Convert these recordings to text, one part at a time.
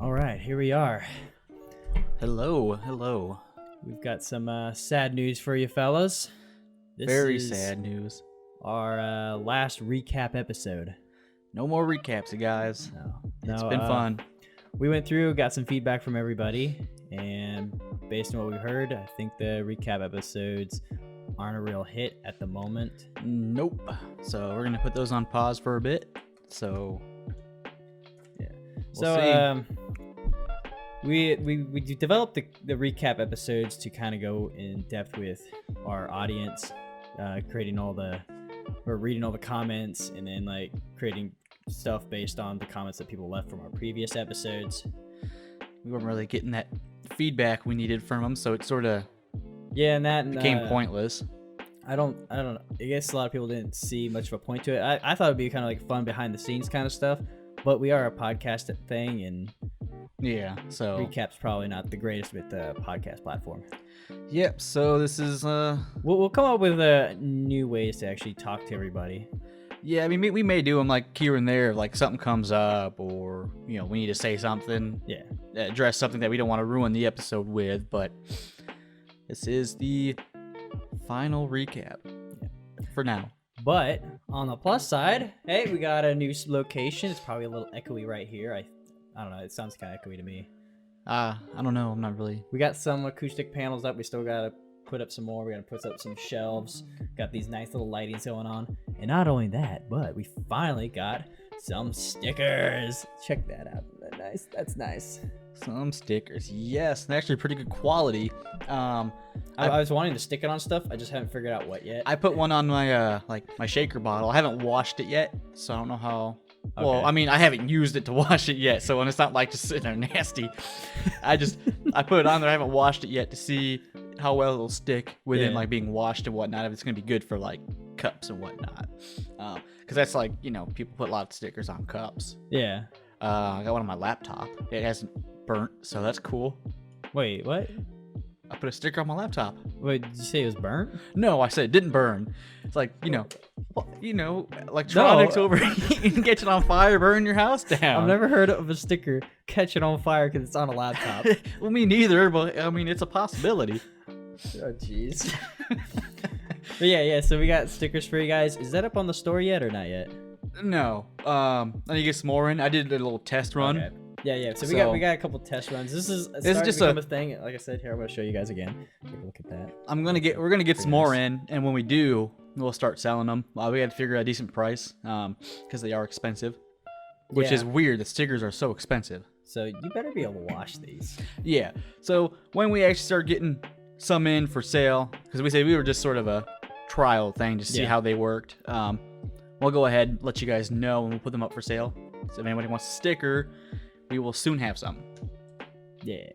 All right, here we are. Hello. We've got some sad news for you fellas. This Very is sad news. our last recap episode. No more recaps, you guys. It's been fun. We went through, got some feedback from everybody, and based on what we heard, I think the recap episodes aren't a real hit at the moment. Nope. So we're gonna put those on pause for a bit. So yeah. We'll see. We developed the recap episodes to kind of go in depth with our audience, reading all the comments, and then like creating stuff based on the comments that people left from our previous episodes. We weren't really getting that feedback we needed from them, so it sort of became pointless. I don't know. I guess a lot of people didn't see much of a point to it. I thought it'd be kind of like fun behind the scenes kind of stuff, but we are a podcast thing, and yeah, so recap's probably not the greatest with the podcast platform. Yep. So this is we'll come up with new ways to actually talk to everybody. Yeah, I mean, we may do them like here and there, like something comes up, or we need to say something. Yeah. Address something that we don't want to ruin the episode with, but this is the final recap for now. But on the plus side, hey, we got a new location. It's probably a little echoey right here. I don't know. It sounds kind of echoey to me. I don't know. I'm not really. We got some acoustic panels up. We still got to put up some more. We're going to put up some shelves. Got these nice little lightings going on. And not only that, but we finally got some stickers. Check that out. Nice. That's nice. Some stickers. Yes, they're actually pretty good quality. I was wanting to stick it on stuff. I just haven't figured out what yet. I put one on my my shaker bottle. I haven't washed it yet, so I don't know how. Okay. Well, I mean, I haven't used it to wash it yet, so it's not like just sitting there nasty. I put it on there. I haven't washed it yet to see how well it'll stick within like being washed and whatnot. If it's gonna be good for like cups and whatnot, because that's like people put a lot of stickers on cups. Yeah. I got one on my laptop. It hasn't burnt, so that's cool. Wait, what? I put a sticker on my laptop. Wait, did you say it was burnt? No, I said it didn't burn. It's like, electronics overheat and catch it on fire, burn your house down. I've never heard of a sticker catching on fire because it's on a laptop. Well, me neither, but I mean, it's a possibility. Oh, jeez. But yeah, so we got stickers for you guys. Is that up on the store yet or not yet? No. I need to get some more in. I did a little test run. Okay. Yeah. So we got a couple test runs. This is just a thing. Like I said, here I'm gonna show you guys again. Take a look at that. We're gonna get some more in, and when we do, we'll start selling them. We got to figure out a decent price, because they are expensive, which is weird. The stickers are so expensive. So you better be able to wash these. Yeah. So when we actually start getting some in for sale, because we were just sort of a trial thing to see how they worked. We'll go ahead and let you guys know when we put them up for sale. So if anybody wants a sticker, we will soon have some. Yeah.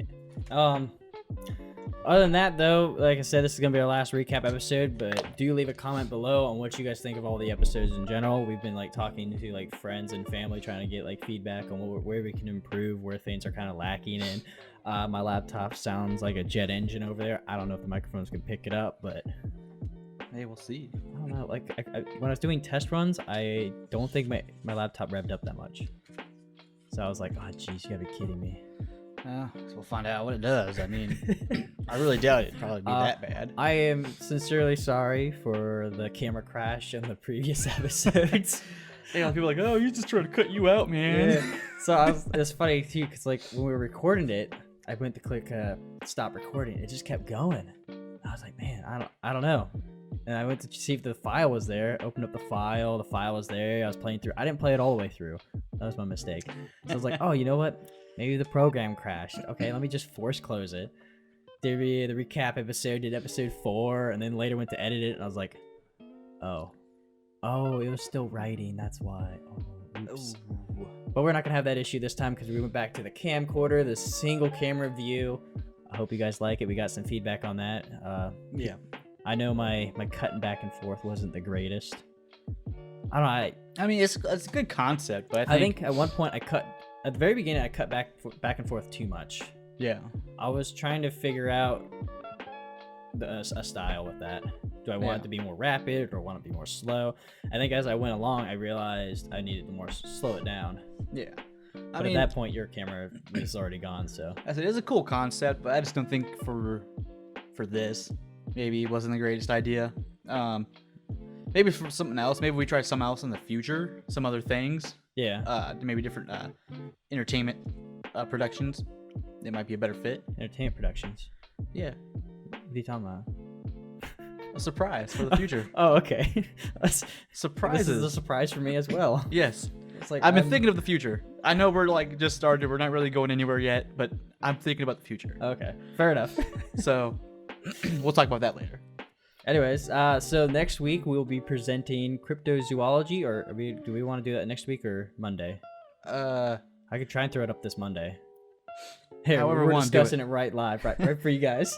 Other than that, though, like I said, this is going to be our last recap episode, but do leave a comment below on what you guys think of all the episodes in general. We've been talking to friends and family, trying to get feedback on where we can improve, where things are kind of lacking in. My laptop sounds like a jet engine over there. I don't know if the microphones can pick it up, but hey, we'll see. I don't know. When I was doing test runs, I don't think my laptop revved up that much. So I was like, oh, jeez, you gotta be kidding me. So we'll find out what it does. I mean, I really doubt it'd probably be that bad. I am sincerely sorry for the camera crash in the previous episodes. People are like, oh, you're just trying to cut you out, man. Yeah. So it's funny too, because when we were recording it, I went to click stop recording. It just kept going. I was like, man, I don't know. And I went to see if the file was there. Opened up the file. The file was there. I was playing through. I didn't play it all the way through. That was my mistake. So I was like, oh, you know what? Maybe the program crashed. Okay, let me just force close it. Did the recap episode, did episode 4, and then later went to edit it, and I was like, oh, it was still writing. That's why. Oh, oops. Ooh. But we're not gonna have that issue this time because we went back to the camcorder, the single camera view. I hope you guys like it. We got some feedback on that. Yeah. I know my cutting back and forth wasn't the greatest. I don't know. I mean, it's a good concept, but I think at one point at the very beginning, I cut back and forth too much. Yeah. I was trying to figure out a style with that. Do I want it to be more rapid or want it to be more slow? I think as I went along, I realized I needed to slow it down. Yeah. But at that point, your camera was already gone. So I said, it's a cool concept, but I just don't think for this, maybe it wasn't the greatest idea. Maybe for something else. Maybe we try something else in the future, some other things. yeah, Maybe different entertainment productions. It might be a better fit. entertainment productions. Yeah, What are you talking about? a surprise for the future. Oh, okay. Surprises. This is a surprise for me as well. Yes. It's like I've been thinking of the future. I know we're like just started. We're not really going anywhere yet, but I'm thinking about the future. Okay, fair enough. So we'll talk about that later. Anyways, so next week we'll be presenting cryptozoology, or do we want to do that next week or Monday? I could try and throw it up this Monday. Here, However we we're wanna do discussing it right live, right for you guys.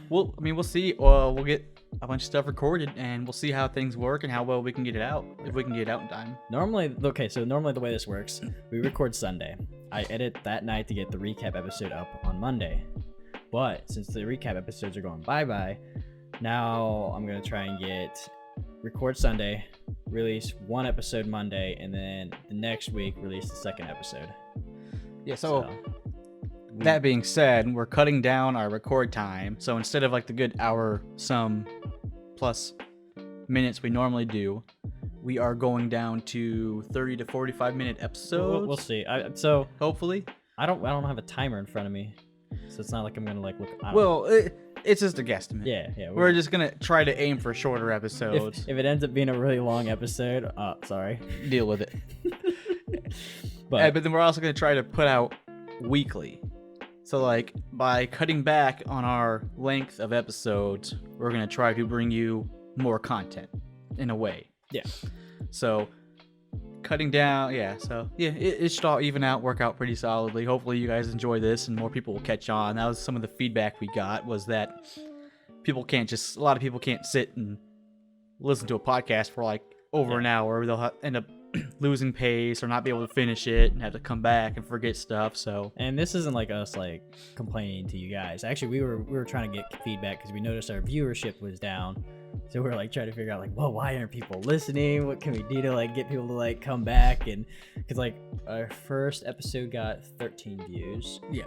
We'll see. We'll get a bunch of stuff recorded, and we'll see how things work and how well we can get it out. If we can get it out in time. Normally the way this works, we record Sunday. I edit that night to get the recap episode up on Monday. But since the recap episodes are going bye-bye, now I'm gonna try and record Sunday, release one episode Monday, and then the next week release the second episode. Yeah. So that being said, we're cutting down our record time. So instead of like the good hour some plus minutes we normally do, we are going down to 30 to 45-minute episodes. We'll see. Hopefully. I don't have a timer in front of me, so it's not like I'm gonna like look. It's just a guesstimate. Yeah. We're just gonna try to aim for shorter episodes. If it ends up being a really long episode, sorry. Deal with it. But But then we're also gonna try to put out weekly. So like by cutting back on our length of episodes, we're gonna try to bring you more content in a way. yeah. So cutting down, it should all even out, work out pretty solidly. Hopefully you guys enjoy this and more people will catch on. That was some of the feedback we got, was that a lot of people can't sit and listen to a podcast for like over an hour. They'll end up losing pace or not be able to finish it and have to come back and forget stuff. So, and this isn't like us like complaining to you guys. Actually, we were trying to get feedback because we noticed our viewership was down. So we're like trying to figure out like, well, why aren't people listening? What can we do to like get people to like come back? And because like our first episode got 13 views. yeah.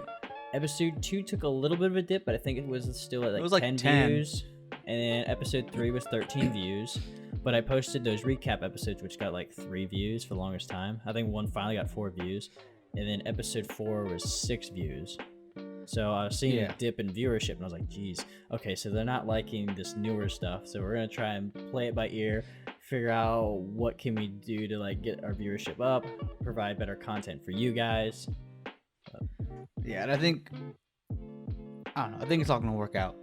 Episode 2 took a little bit of a dip, but I think it was still at like, It was like 10 views. And then episode 3 was 13 views. But I posted those recap episodes, which got like 3 views for the longest time. I think one finally got 4 views. And then episode 4 was 6 views. So I was seeing a dip in viewership, and I was like, geez, okay, so they're not liking this newer stuff. So we're going to try and play it by ear, figure out what can we do to like get our viewership up, provide better content for you guys. Yeah, and I think it's all going to work out.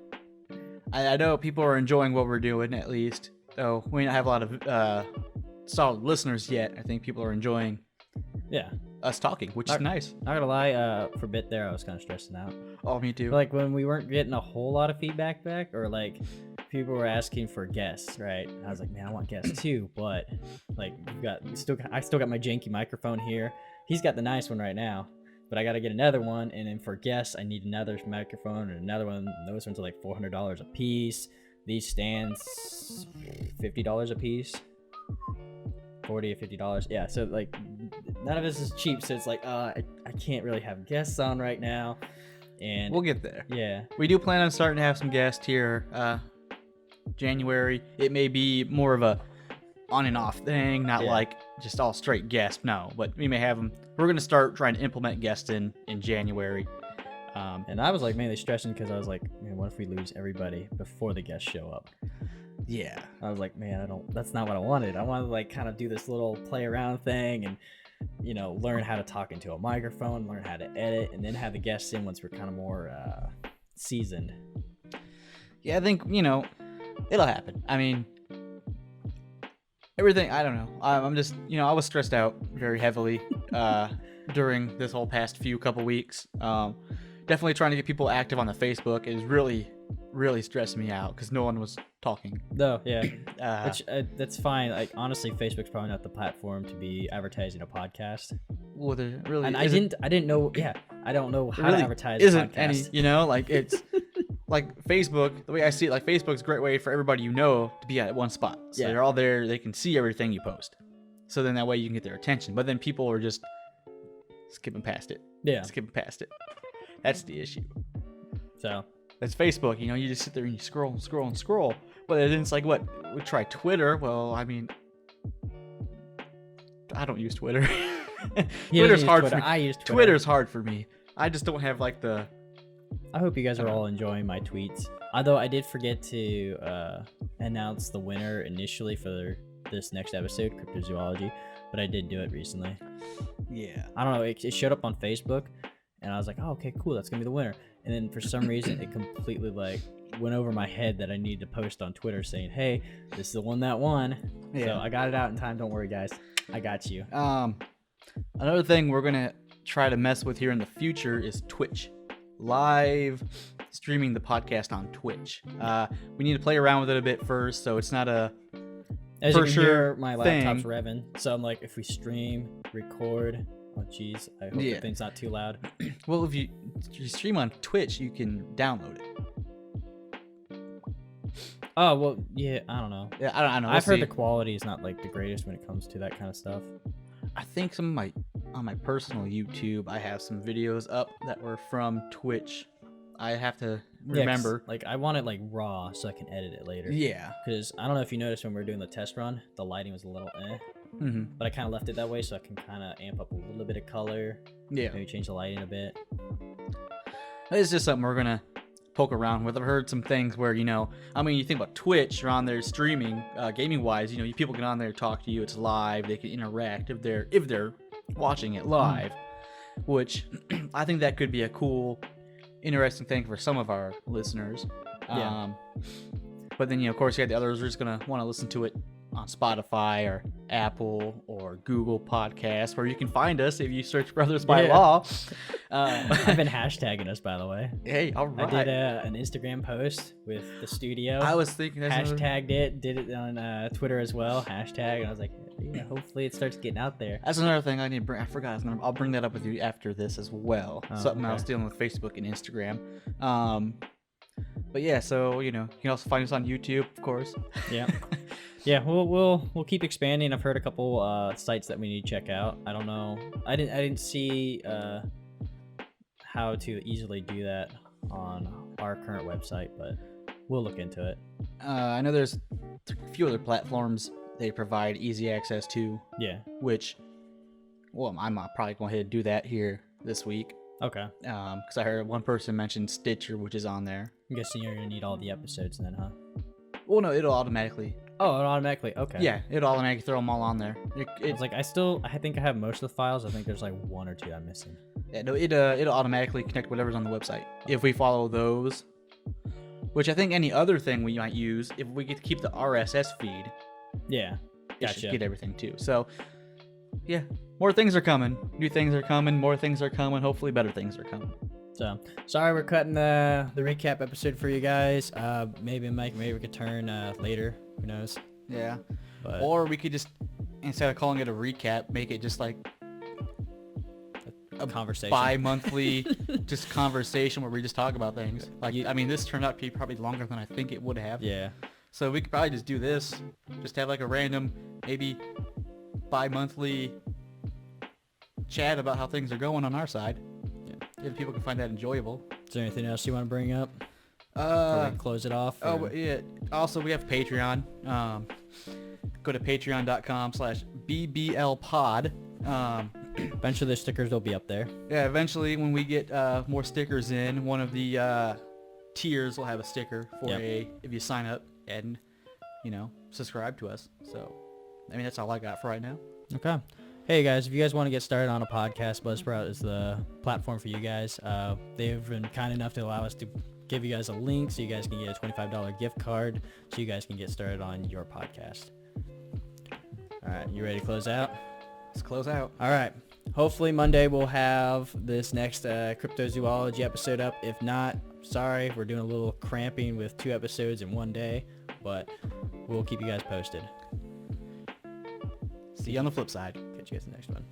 I know people are enjoying what we're doing, at least. Though we don't have a lot of solid listeners yet. I think people are enjoying us talking, which is nice. Not gonna lie, for a bit there, I was kind of stressing out. Oh, me too. Like when we weren't getting a whole lot of feedback back, or like people were asking for guests, right? I was like, man, I want guests too, but like I still got my janky microphone here. He's got the nice one right now, but I got to get another one, and then for guests, I need another microphone and another one. Those ones are like $400 a piece. These stands, $50 a piece. $40 or $50. Yeah, so like none of this is cheap, so it's like I can't really have guests on right now, and we'll get there. Yeah, we do plan on starting to have some guests here January. It may be more of a on and off thing, not like just all straight guests. No, but we may have them. We're gonna start trying to implement guests in January. And I was like mainly stressing because I was like, man, what if we lose everybody before the guests show up? Yeah. I was like, man, that's not what I wanted. I wanted to like kind of do this little play around thing and, you know, learn how to talk into a microphone, learn how to edit, and then have the guests in once we're kind of more seasoned. Yeah, I think, you know, it'll happen. I mean, everything, I don't know. I'm just, you know, I was stressed out very heavily during this whole past couple weeks. Definitely trying to get people active on the Facebook is really stressed me out because no one was talking. No, yeah. Which that's fine. Like honestly, Facebook's probably not the platform to be advertising a podcast. Well, there really, and I didn't know. Yeah, I don't know how really to advertise. Isn't a podcast. any, you know, like it's like Facebook. The way I see it, like Facebook's a great way for everybody you know to be at one spot. So they're all there. They can see everything you post. So then that way you can get their attention. But then people are just skipping past it. Yeah. Skipping past it. That's the issue. So That's Facebook. You know, you just sit there and you scroll and scroll and scroll. But then it's like, what? We try Twitter. Well, I mean, I don't use Twitter. Twitter's hard for me. I use Twitter. Twitter's hard for me. I just don't have like the. I hope you guys are all enjoying my tweets. Although I did forget to announce the winner initially for this next episode, Cryptozoology, but I did do it recently. Yeah. I don't know. It showed up on Facebook, and I was like, "Oh, okay, cool. That's gonna be the winner." And then for some reason, it completely like went over my head that I needed to post on Twitter saying, "Hey, this is the one that won." Yeah. So I got it out in time. Don't worry, guys. I got you. Another thing we're gonna try to mess with here in the future is Twitch. Live streaming the podcast on Twitch. We need to play around with it a bit first, so it's not a As for you can sure hear, my laptop's thing. revving. So I'm like, if we stream, record. Oh, jeez. I hope Yeah. the thing's not too loud. well. If you stream on Twitch, you can download it. Oh well, yeah. I don't know. Yeah, I don't know. I've We'll heard see. the quality is not like the greatest when it comes to that kind of stuff. I think some of on my personal YouTube, I have some videos up that were from Twitch. I have to Yeah, 'cause, remember. like I want it like raw so I can edit it later. Yeah. Because I don't know if you noticed when we were doing the test run, the lighting was a little Mm-hmm. but I kind of left it that way so I can kind of amp up a little bit of color, Yeah. maybe change the lighting a bit. It's just something we're gonna poke around with. I've heard some things where, you know, I mean, you think about Twitch, you're on there streaming, gaming wise, you know, people get on there, talk to you, it's live, they can interact if they're watching it live, which I think that could be a cool, interesting thing for some of our listeners. Yeah. But then, you know, of course, you have the others who are just gonna want to listen to it on Spotify or Apple or Google Podcasts, where you can find us if you search Brothers by Yeah. Law. I've been hashtagging us, by the way. Hey, all right. I did an Instagram post with the studio. I was thinking that's another- hashtagged it, did it on Twitter as well, hashtag, and I was like, yeah, hopefully it starts getting out there. That's another thing I need to bring. I forgot. I'll bring that up with you after this as well. Oh, Something I okay. was dealing with Facebook and Instagram. But yeah, so you know, you can also find us on YouTube, of course. Yeah. Yeah, we'll keep expanding. I've heard a couple sites that we need to check out. I don't know. I didn't see how to easily do that on our current website, but we'll look into it. I know there's a few other platforms they provide easy access to, Yeah. which, well, I'm probably going ahead and do that here this week. Okay. Because I heard one person mention Stitcher, which is on there. I'm guessing you're gonna need all the episodes then, huh? Well, no, it'll automatically. Oh, it automatically. Okay. Yeah, it'll automatically throw them all on there. I was like, I think I have most of the files. I think there's like one or two I'm missing. Yeah, no, it'll automatically connect whatever's on the website if we follow those. Which I think any other thing we might use, if we get to keep the RSS feed, Yeah. it should Gotcha. get everything too. So, yeah, more things are coming. New things are coming. More things are coming. Hopefully, better things are coming. So sorry we're cutting the recap episode for you guys. Maybe we could turn later. Who knows? Yeah. But Or we could just, instead of calling it a recap, make it just like a conversation. bi-monthly just conversation where we just talk about things. Like, I mean, this turned out to be probably longer than I think it would have. Yeah. So we could probably just do this. Just have like a random, maybe bi-monthly chat about how things are going on our side. Yeah. If people can find that enjoyable. Is there anything else you want to bring up before we close it off? Oh, or- yeah. Also, we have Patreon. Go to patreon.com/bblpod. Eventually the stickers will be up there. Yeah, eventually when we get more stickers in, one of the tiers will have a sticker for Yep. if you sign up and, you know, subscribe to us. So, I mean, that's all I got for right now. Okay. Hey guys, if you guys want to get started on a podcast, Buzzsprout is the platform for you guys. They've been kind enough to allow us to give you guys a link so you guys can get a $25 gift card so you guys can get started on your podcast. All right, you ready to close out? Let's close out. All right. Hopefully Monday we'll have this next cryptozoology episode up. If not, sorry, we're doing a little cramping with 2 episodes in one day, but we'll keep you guys posted. See you on the flip side. Catch you guys in the next one.